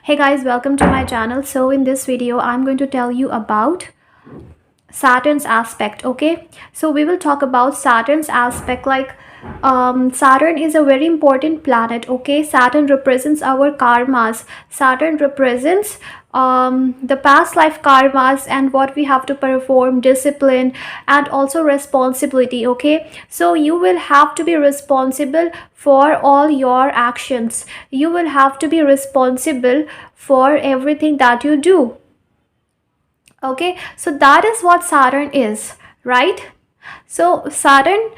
Hey guys, welcome to my channel. So in this video I'm going to tell you about Saturn's aspect. Okay, so we will talk about Saturn's aspect. Saturn is a very important planet. Okay, Saturn represents our karmas. Saturn represents the past life karmas and what we have to perform, discipline, and also responsibility. Okay, so you will have to be responsible for all your actions. You will have to be responsible for everything that you do. Okay, so that is what Saturn is, right? So Saturn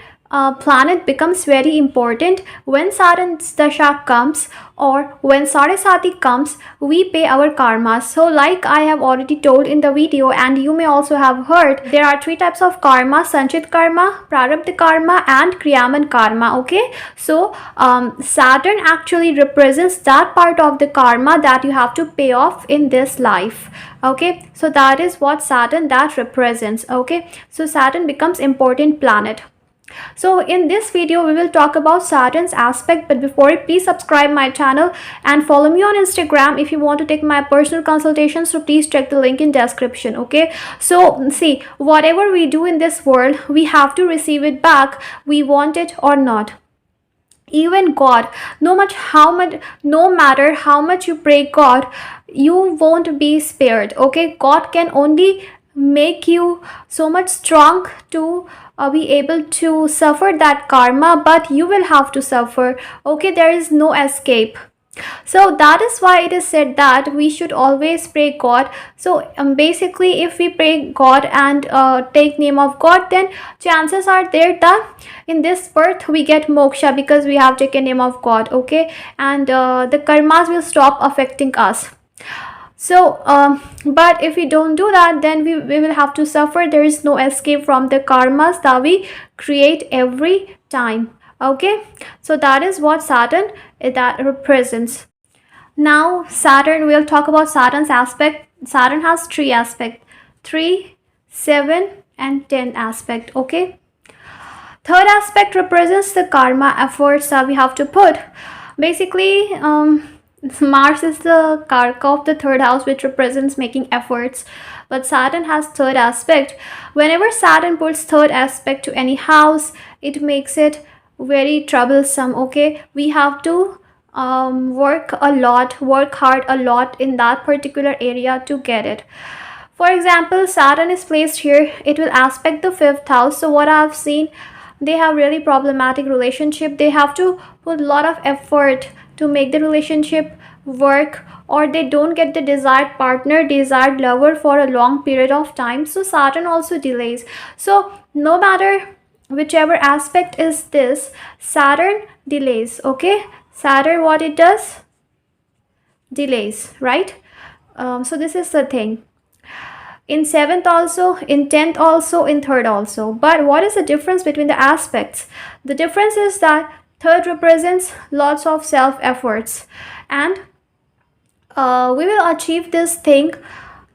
planet becomes very important when Saturn's dasha comes, or when Sarasati comes. We pay our karma. So like I have already told in the video, and you may also have heard, there are three types of karma: sanchit karma, prarabdha karma, and kriyaman karma. Okay, so Saturn actually represents that part of the karma that you have to pay off in this life. Okay, so that is what Saturn that represents. Okay, so Saturn becomes important planet. So in this video we will talk about Saturn's aspect, but before it, please subscribe my channel and follow me on Instagram if you want to take my personal consultation. So please check the link in description. Okay, so see, whatever we do in this world, we have to receive it back, we want it or not. Even God, no matter how much you pray God, you won't be spared. Okay, God can only make you so much strong to be able to suffer that karma, but you will have to suffer. Okay, there is no escape. So that is why it is said that we should always pray God. So basically, if we pray God and take name of God, then chances are there that in this birth we get moksha because we have taken name of God. Okay, and the karmas will stop affecting us. So but if we don't do that, then we will have to suffer. There is no escape from the karmas that we create every time. Okay, so that is what Saturn that represents. Now Saturn, we'll talk about Saturn's aspect. Saturn has three aspects: 3, 7 and 10 aspect. Okay, third aspect represents the karma efforts that we have to put. Basically Mars is the karka of the third house, which represents making efforts, but Saturn has third aspect. Whenever Saturn puts third aspect to any house, it makes it very troublesome. Okay, we have to work hard a lot in that particular area to get it. For example, Saturn is placed here, it will aspect the fifth house. So what I have seen, they have really problematic relationship. They have to put a lot of effort to make the relationship work, or they don't get the desired partner, desired lover for a long period of time. So Saturn also delays. So no matter whichever aspect is this, Saturn delays. Okay, Saturn, what it does? Delays, right? So this is the thing. In 7th also, in 10th also, in 3rd also. But what is the difference between the aspects? The difference is that 3rd represents lots of self efforts, and we will achieve this thing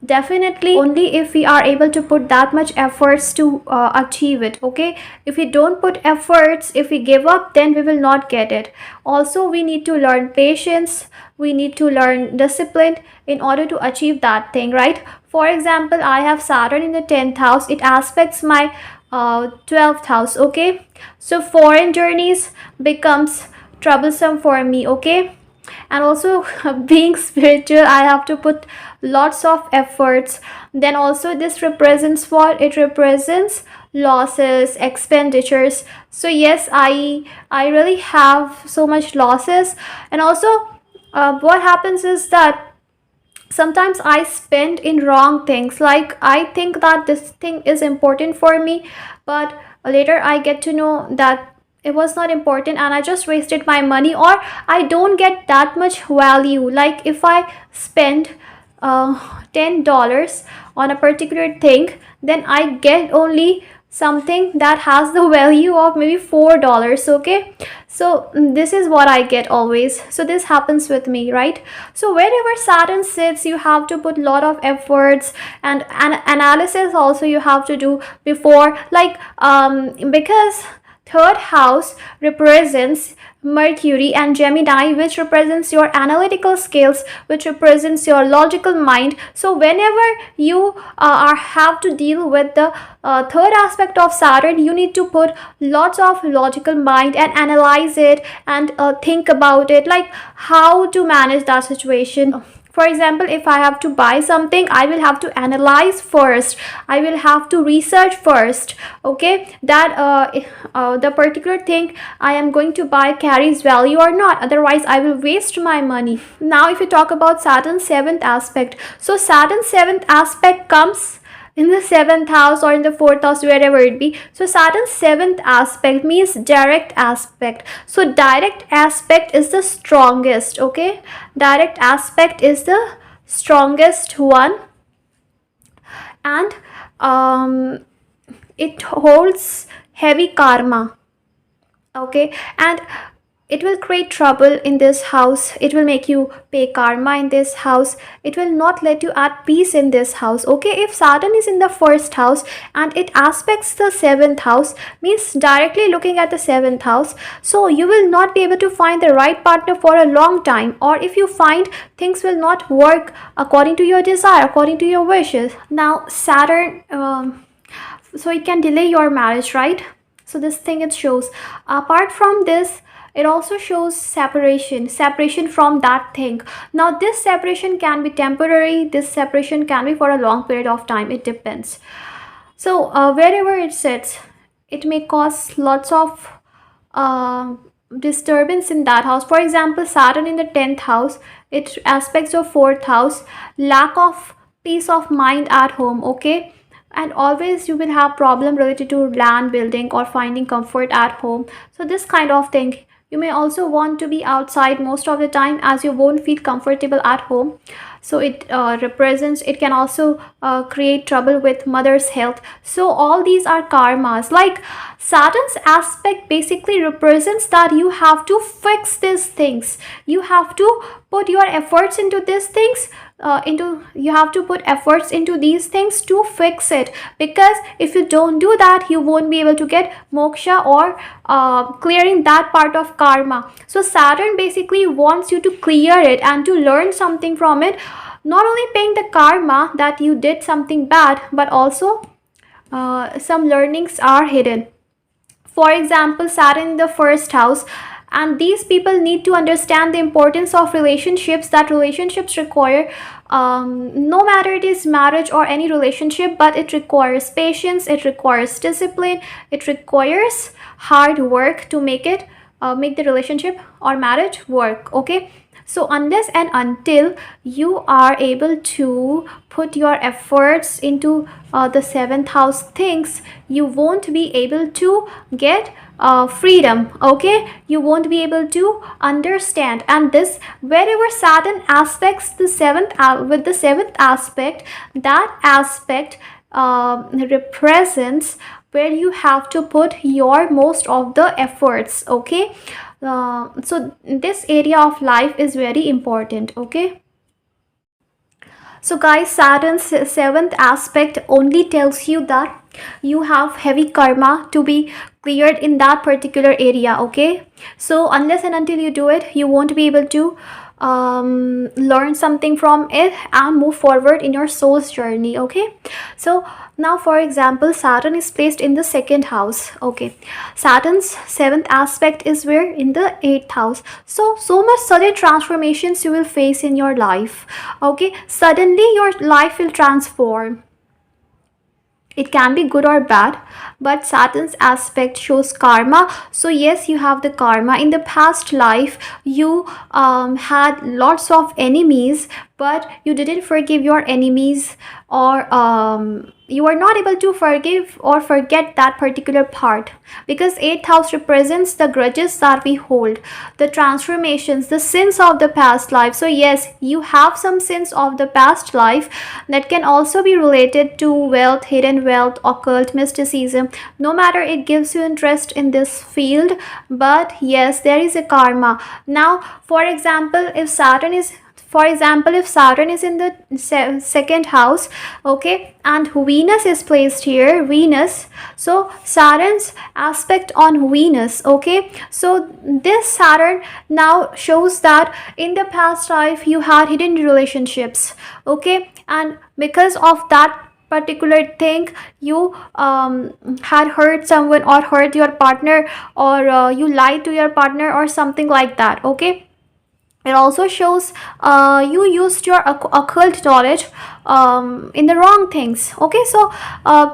definitely only if we are able to put that much efforts to achieve it. Okay, if we don't put efforts, if we give up, then we will not get it. Also, we need to learn patience, we need to learn discipline in order to achieve that thing, right? For example, I have Saturn in the 10th house, it aspects my 12th house. Okay, so foreign journeys becomes troublesome for me. Okay, and also being spiritual, I have to put lots of efforts. Then also this represents what? It represents losses, expenditures. So yes, I really have so much losses. And also what happens is that sometimes I spend in wrong things. Like I think that this thing is important for me, but later I get to know that it was not important and I just wasted my money, or I don't get that much value. Like if I spend $10 on a particular thing, then I get only something that has the value of maybe $4. Okay, so this is what I get always. So this happens with me, right? So wherever Saturn sits, you have to put a lot of efforts, and analysis also you have to do before, like because third house represents Mercury, and Gemini, which represents your analytical skills, which represents your logical mind. So whenever you have to deal with the third aspect of Saturn, you need to put lots of logical mind and analyze it and think about it, like how to manage that situation. For example, if I have to buy something, I will have to analyze first, I will have to research first, okay, that the particular thing I am going to buy carries value or not, otherwise I will waste my money. Now if you talk about Saturn's seventh aspect, so Saturn's seventh aspect comes in the seventh house or in the fourth house, wherever it be. So Saturn's seventh aspect means direct aspect. So direct aspect is the strongest, okay, direct aspect is the strongest one, and it holds heavy karma, okay, and it will create trouble in this house, it will make you pay karma in this house, it will not let you at peace in this house, okay. If Saturn is in the first house and it aspects the seventh house, means directly looking at the seventh house, so you will not be able to find the right partner for a long time, or if you find, things will not work according to your desire, according to your wishes. Now Saturn, so it can delay your marriage, right? So this thing it shows. Apart from this, it also shows separation from that thing. Now this separation can be temporary, this separation can be for a long period of time, it depends. So wherever it sits, it may cause lots of disturbance in that house. For example, Saturn in the 10th house, it aspects of 4th house, lack of peace of mind at home, okay, and always you will have problem related to land building or finding comfort at home. So this kind of thing. You may also want to be outside most of the time, as you won't feel comfortable at home. So it represents, it can also create trouble with mother's health. So all these are karmas. Like Saturn's aspect basically represents that you have to fix these things, you have to put your efforts into these things, you have to put efforts into these things to fix it, because if you don't do that, you won't be able to get moksha or clearing that part of karma. So Saturn basically wants you to clear it and to learn something from it, not only paying the karma that you did something bad, but also some learnings are hidden. For example, Saturn in the first house, and these people need to understand the importance of relationships, that relationships require no matter it is marriage or any relationship, but it requires patience, it requires discipline, it requires hard work to make the relationship or marriage work, okay. So unless and until you are able to put your efforts into the seventh house things, you won't be able to get freedom, okay, you won't be able to understand. And this, wherever Saturn aspects the seventh with the seventh aspect, that aspect represents where you have to put your most of the efforts, okay. So this area of life is very important, okay. So guys, Saturn's seventh aspect only tells you that you have heavy karma to be cleared in that particular area, okay. So unless and until you do it, you won't be able to learn something from it and move forward in your soul's journey, okay. So now for example, Saturn is placed in the second house, okay. Saturn's seventh aspect is where? In the 8th house. So much sudden transformations you will face in your life, okay. Suddenly your life will transform. It can be good or bad, but Saturn's aspect shows karma. So yes, you have the karma. In the past life, you had lots of enemies, but you didn't forgive your enemies, or you are not able to forgive or forget that particular part, because 8th house represents the grudges that we hold, the transformations, the sins of the past life. So yes, you have some sins of the past life that can also be related to wealth, hidden wealth, occult mysticism. No matter it gives you interest in this field, but yes, there is a karma. Now for example, if Saturn is for example, if Saturn is in the second house, okay, and Venus is placed here, Venus, so Saturn's aspect on Venus, okay, so this Saturn now shows that in the past life you had hidden relationships, okay, and because of that particular thing you had hurt someone or hurt your partner, or you lied to your partner or something like that, okay. It also shows you used your occult knowledge in the wrong things, okay. So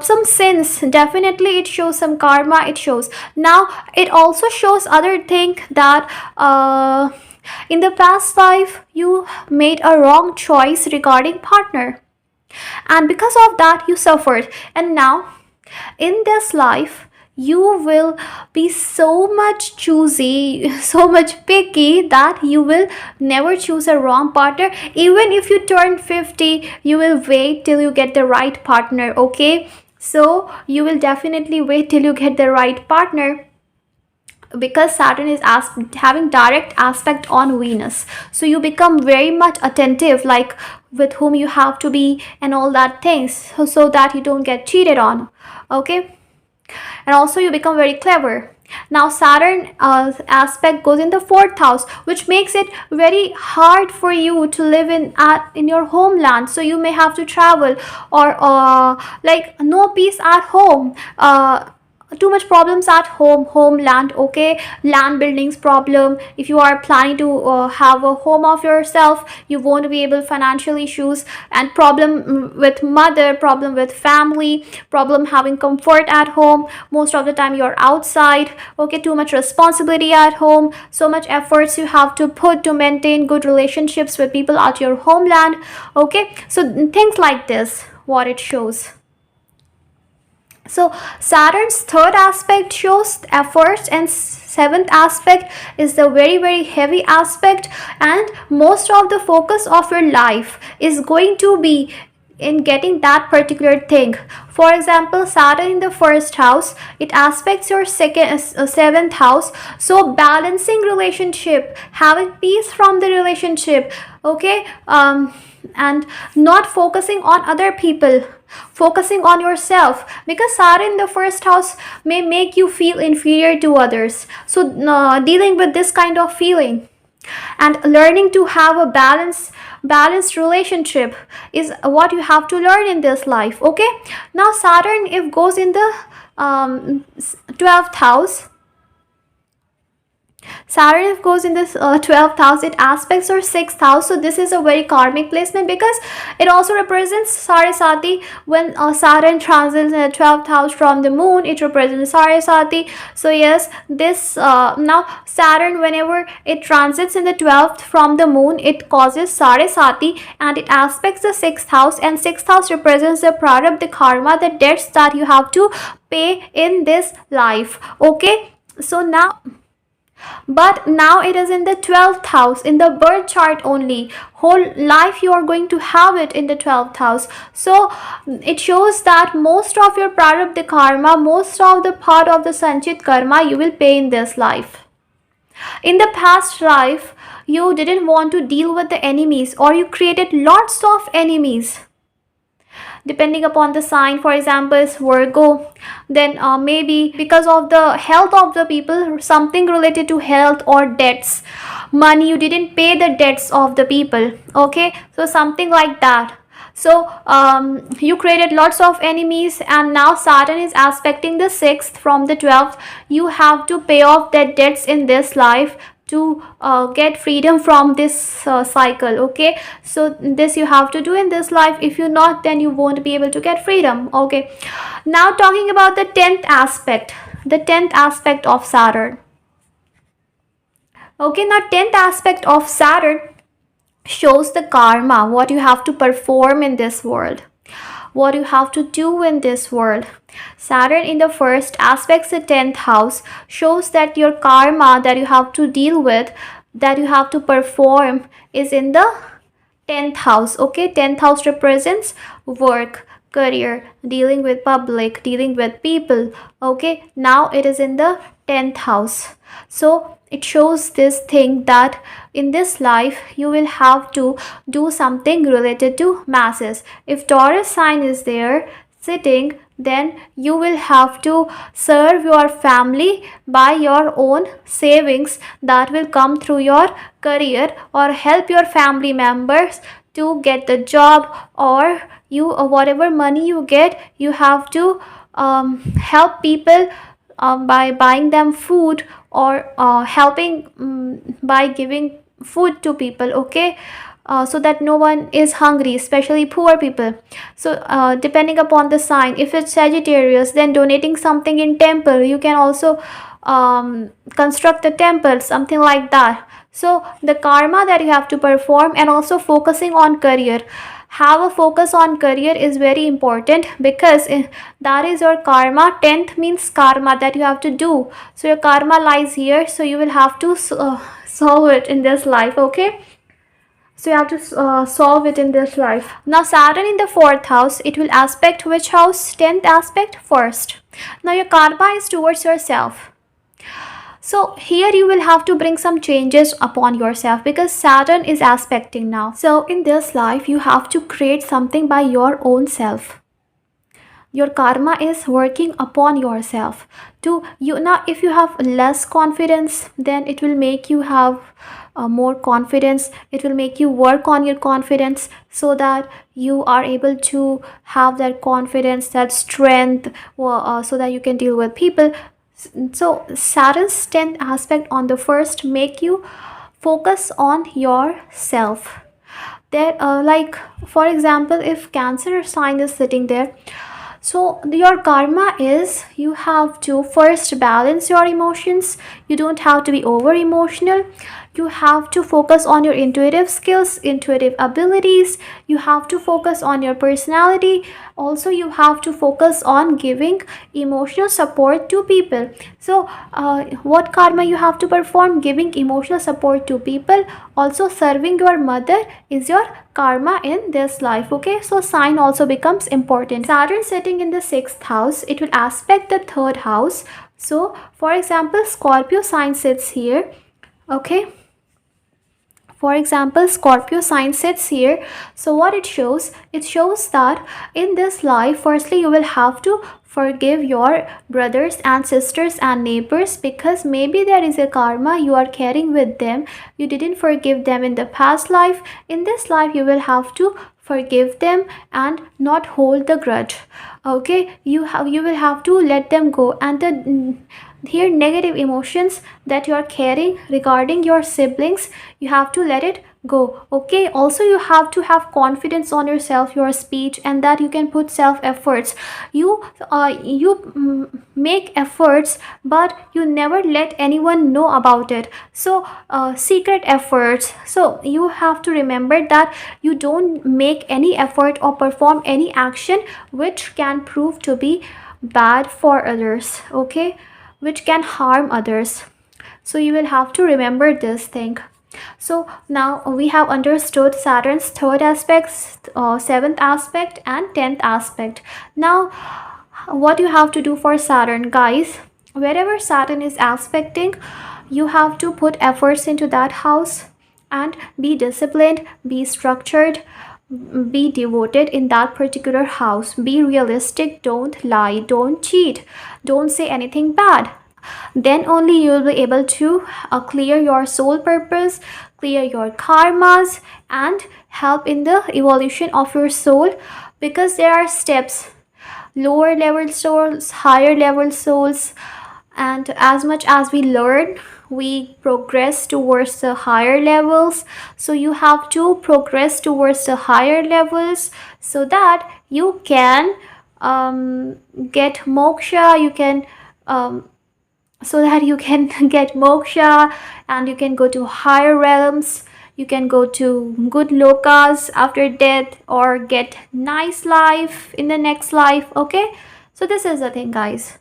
some sins, definitely it shows some karma, it shows. Now it also shows other thing that in the past life you made a wrong choice regarding partner, and because of that you suffered, and now in this life you will be so much choosy, so much picky, that you will never choose a wrong partner. Even if you turn 50, you will wait till you get the right partner, okay. So you will definitely wait till you get the right partner, because Saturn is having direct aspect on Venus, so you become very much attentive, like with whom you have to be and all that things, so that you don't get cheated on, okay. And also you become very clever. Now Saturn aspect goes in the fourth house, which makes it very hard for you to live in your homeland, so you may have to travel, or like no peace at home, too much problems at homeland, okay. Land buildings problem, if you are planning to have a home of yourself, you won't be able, financial issues, and problem with mother, problem with family, problem having comfort at home, most of the time you're outside, okay. Too much responsibility at home, so much efforts you have to put to maintain good relationships with people at your homeland, okay. So things like this, what it shows. So Saturn's third aspect shows efforts, and seventh aspect is the very heavy aspect, and most of the focus of your life is going to be in getting that particular thing. For example, Saturn in the first house, it aspects your seventh house, so balancing relationship, having peace from the relationship, okay, and not focusing on other people, focusing on yourself, because Saturn in the first house may make you feel inferior to others, so dealing with this kind of feeling and learning to have a balanced relationship is what you have to learn in this life, okay. Now Saturn, if goes in the 12th house, Saturn if goes in this 12th house, it aspects or 6th house, so this is a very karmic placement, because it also represents Saraswati. When Saturn transits in the 12th house from the moon, it represents Saraswati. So yes, this now Saturn, whenever it transits in the 12th from the moon, it causes Saraswati, and it aspects the 6th house, and 6th house represents the prarabdha, the karma, the debts that you have to pay in this life, okay. So now, but now it is in the 12th house, in the birth chart only. Whole life you are going to have it in the 12th house, so it shows that most of your prarabdha karma, most of the part of the sanchit karma you will pay in this life. In the past life you didn't want to deal with the enemies, or you created lots of enemies depending upon the sign. For example, is Virgo, then maybe because of the health of the people, something related to health or debts, money, you didn't pay the debts of the people, okay. So something like that, so you created lots of enemies, and now Saturn is aspecting the 6th from the 12th. You have to pay off that debts in this life to get freedom from this cycle, okay. So this you have to do in this life. If you not, then you won't be able to get freedom, okay. Now talking about the 10th aspect, the 10th aspect of Saturn, okay. Now 10th aspect of Saturn shows the karma, what you have to perform in this world, what you have to do in this world. Saturn in the first aspects the 10th house, shows that your karma that you have to deal with, that you have to perform, is in the 10th house, okay. 10th house represents work, career, dealing with public, dealing with people, okay. Now it is in the 10th house, so it shows this thing that in this life you will have to do something related to masses. If Taurus sign is there sitting, then you will have to serve your family by your own savings that will come through your career, or help your family members to get the job, or you whatever money you get, you have to help people by buying them food, or helping by giving food to people, okay, so that no one is hungry, especially poor people. So depending upon the sign, if it's Sagittarius, then donating something in temple, you can also construct a temple, something like that. So the karma that you have to perform, and also focusing on career, have a focus on career is very important, because that is your karma. 10th means karma that you have to do, so your karma lies here, so you will have to solve it in this life, okay. So you have to solve it in this life. Now Saturn in the 4th house, it will aspect which house? 10th aspect, first. Now your karma is towards yourself. So here you will have to bring some changes upon yourself, because Saturn is aspecting now. So in this life you have to create something by your own self. Your karma is working upon yourself to you. Now if you have less confidence, then it will make you have more confidence. It will make you work on your confidence, so that you are able to have that confidence, that strength, so that you can deal with people. So Saturn's 10th aspect on the first make you focus on yourself. There like for example, if Cancer sign is sitting there, so your karma is you have to first balance your emotions. You don't have to be over emotional. You have to focus on your intuitive skills, intuitive abilities. You have to focus on your personality. Also you have to focus on giving emotional support to people. So what karma you have to perform? Giving emotional support to people. Also serving your mother is your karma in this life, okay. So sign also becomes important. Saturn sitting in the 6th house, it will aspect the 3rd house. So for example, Scorpio sign sits here, okay. For example, Scorpio sign sits here. So what it shows? It shows that in this life, firstly you will have to forgive your brothers and sisters and neighbors, because maybe there is a karma you are carrying with them. You didn't forgive them in the past life. In this life you will have to forgive them and not hold the grudge, okay. You will have to let them go, and the here negative emotions that you are carrying regarding your siblings, you have to let it go, okay. Also you have to have confidence on yourself, your speech, and that you can put self efforts. You make efforts, but you never let anyone know about it. So secret efforts. So you have to remember that you don't make any effort or perform any action which can prove to be bad for others, okay, which can harm others. So you will have to remember this thing. So now we have understood Saturn's 3rd aspect, 7th aspect and 10th aspect. Now what you have to do for Saturn, guys, wherever Saturn is aspecting, you have to put efforts into that house and be disciplined, be structured, be devoted in that particular house. Be realistic, don't lie, don't cheat, don't say anything bad. Then only you will be able to clear your soul purpose, clear your karmas, and help in the evolution of your soul, because there are steps: lower level souls, higher level souls, and as much as we learn, we progress towards the higher levels. So you have to progress towards the higher levels, so that you can get moksha. You can so that you can get moksha, and you can go to higher realms. You can go to good lokas after death, or get nice life in the next life, okay. So this is the thing, guys.